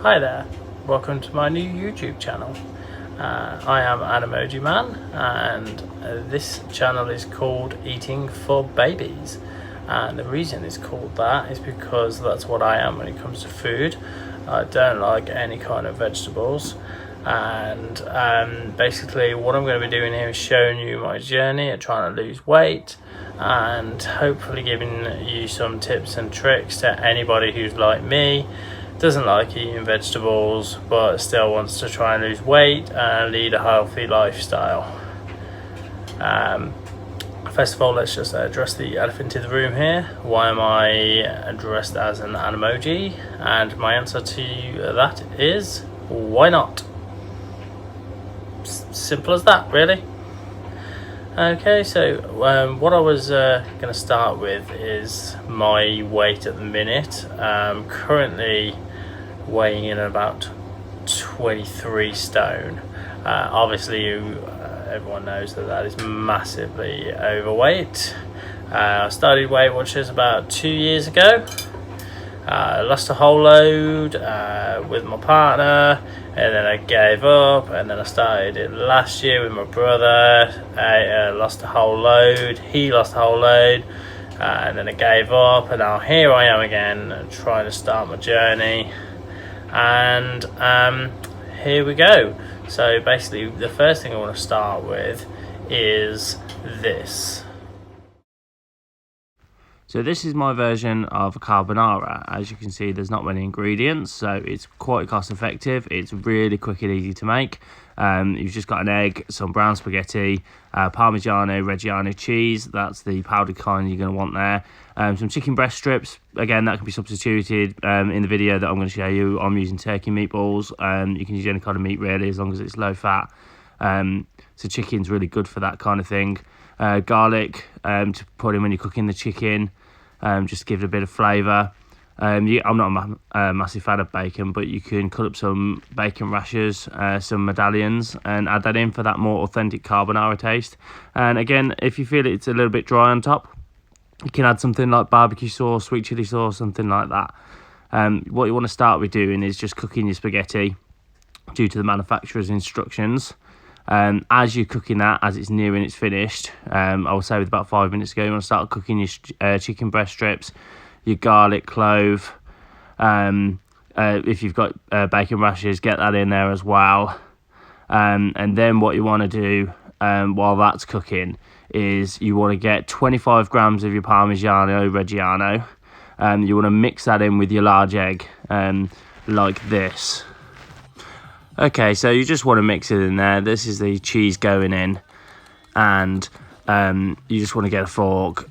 Hi there, welcome to my new YouTube channel. I am an emoji man, and this channel is called Eating for Babies, and the reason it's called that is because that's what I am when it comes to food. I don't like any kind of vegetables, and basically what I'm going to be doing here is showing you my journey of trying to lose weight and hopefully giving you some tips and tricks to anybody who's like me, doesn't like eating vegetables but still wants to try and lose weight and lead a healthy lifestyle. First of all, let's just address the elephant in the room here. Why am I dressed as an emoji? And my answer to that is, why not? Simple as that, really. Okay, so what I was going to start with is my weight at the minute. Currently weighing in about 23 stone. Obviously everyone knows that is massively overweight. I started Weight Watchers about 2 years ago. Lost a whole load with my partner, and then I gave up, and then I started it last year with my brother. I lost a whole load, he lost a whole load, and then I gave up, and now here I am again trying to start my journey. And here we go. So basically the first thing I want to start with is this. So this is my version of carbonara. As you can see, there's not many ingredients, so it's quite cost effective. It's really quick and easy to make. You've just got an egg, some brown spaghetti, Parmigiano Reggiano cheese, that's the powdered kind you're going to want there, some chicken breast strips. Again, that can be substituted. In the video that I'm going to show you, I'm using turkey meatballs. You can use any kind of meat really, as long as it's low fat. So chicken's really good for that kind of thing. Garlic to put in when you're cooking the chicken, just to give it a bit of flavour. I'm not a massive fan of bacon, but you can cut up some bacon rashers, some medallions, and add that in for that more authentic carbonara taste. And again, if you feel it's a little bit dry on top, you can add something like barbecue sauce, sweet chili sauce, something like that. What you want to start with doing is just cooking your spaghetti due to the manufacturer's instructions. As you're cooking that, as it's nearing its finished, I would say with about 5 minutes ago, you want to start cooking your chicken breast strips, your garlic clove. If you've got bacon rashers, get that in there as well. And then what you want to do while that's cooking is you want to get 25 grams of your Parmigiano Reggiano. You want to mix that in with your large egg, like this. Okay, so you just want to mix it in there. This is the cheese going in, and you just want to get a fork,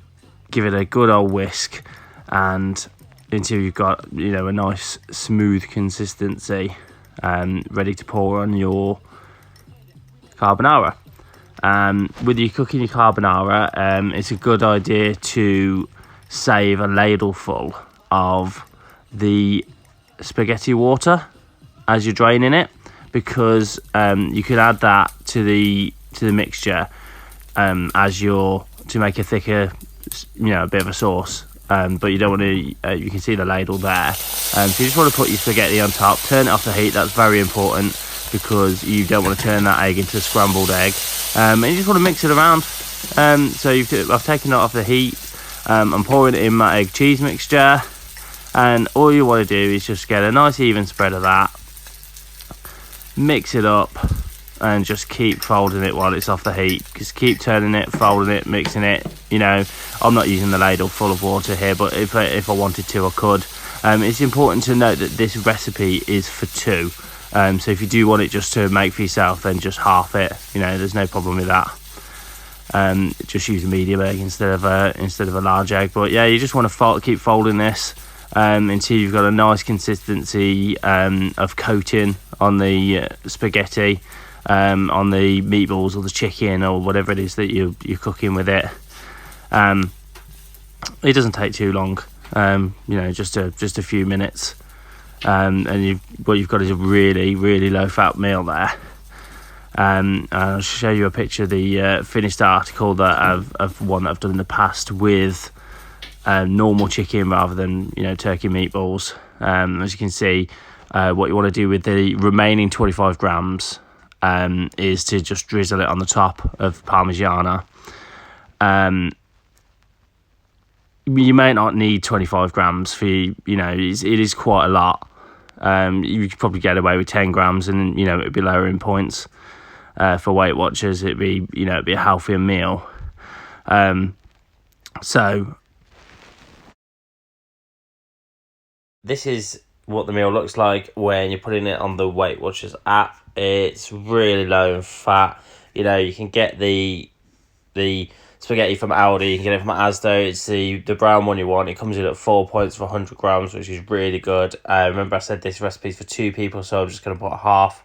give it a good old whisk, and until you've got, a nice smooth consistency, ready to pour on your carbonara. With you cooking your carbonara, it's a good idea to save a ladle full of the spaghetti water as you're draining it, because you can add that to the mixture to make a thicker, a bit of a sauce. But you don't want to. You can see the ladle there. So you just want to put your spaghetti on top, turn it off the heat. That's very important, because you don't want to turn that egg into a scrambled egg. And you just want to mix it around. So I've taken it off the heat. I'm pouring it in my egg cheese mixture, and all you want to do is just get a nice even spread of that. Mix it up and just keep folding it while it's off the heat. Just keep turning it, folding it, mixing it. I'm not using the ladle full of water here, but if I wanted to, I could. It's important to note that this recipe is for two. So if you do want it just to make for yourself, then just half it. There's no problem with that. Just use a medium egg instead of a large egg. But yeah, you just want to keep folding this until you've got a nice consistency of coating on the spaghetti, on the meatballs or the chicken or whatever it is that you're cooking with it. It doesn't take too long, just a few minutes, and what you've got is a really, really low fat meal there. I'll show you a picture of the finished article of one that I've done in the past with normal chicken rather than turkey meatballs. As you can see, what you want to do with the remaining 25 grams is to just drizzle it on the top of Parmigiana. You may not need 25 grams for, it is quite a lot. You could probably get away with 10 grams and, it'd be lower in points. For Weight Watchers, it'd be a healthier meal. So this is what the meal looks like when you're putting it on the Weight Watchers app. It's really low in fat. You can get the spaghetti from Aldi, you can get it from Asda. It's the brown one you want. It comes in at 4 points for 100 grams, which is really good. Remember I said this recipe's for 2 people, so I'm just going to put half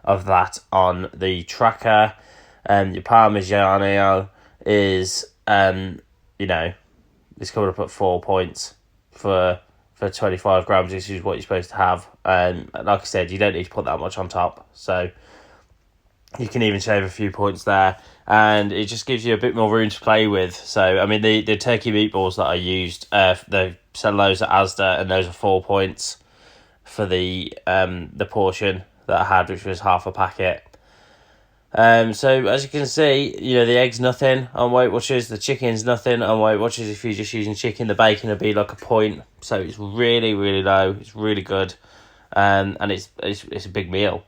of that on the tracker. Your Parmigiano is, it's coming up at 4 points for 25 grams, which is what you're supposed to have. And like I said, you don't need to put that much on top, so you can even shave a few points there, and it just gives you a bit more room to play with. So I mean, the turkey meatballs that I used, the sell those at Asda, and those are 4 points for the portion that I had, which was half a packet. So as you can see, the egg's nothing on Weight Watchers, the chicken's nothing on Weight Watchers. If you're just using chicken, the bacon will be like a point. So it's really, really low. It's really good, and it's a big meal,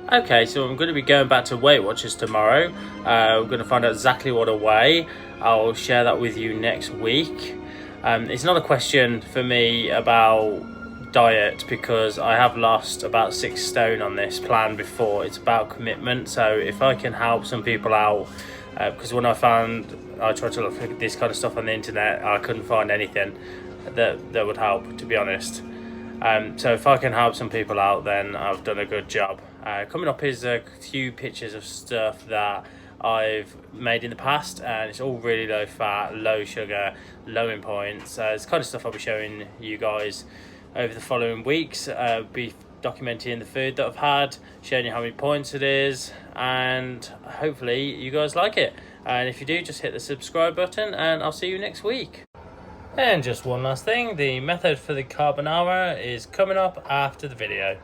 Okay, so I'm going to be going back to Weight Watchers tomorrow. We're going to find out exactly what I weigh. I'll share that with you next week. It's not a question for me about diet, because I have lost about 6 stone on this plan before. It's about commitment. So if I can help some people out, because when I tried to look for this kind of stuff on the internet, I couldn't find anything that would help, to be honest. So if I can help some people out, then I've done a good job. Coming up is a few pictures of stuff that I've made in the past, and it's all really low fat, low sugar, low in points. It's the kind of stuff I'll be showing you guys over the following weeks. Be documenting the food that I've had, showing you how many points it is, and hopefully you guys like it. And if you do, just hit the subscribe button, and I'll see you next week. And just one last thing, the method for the carbonara is coming up after the video.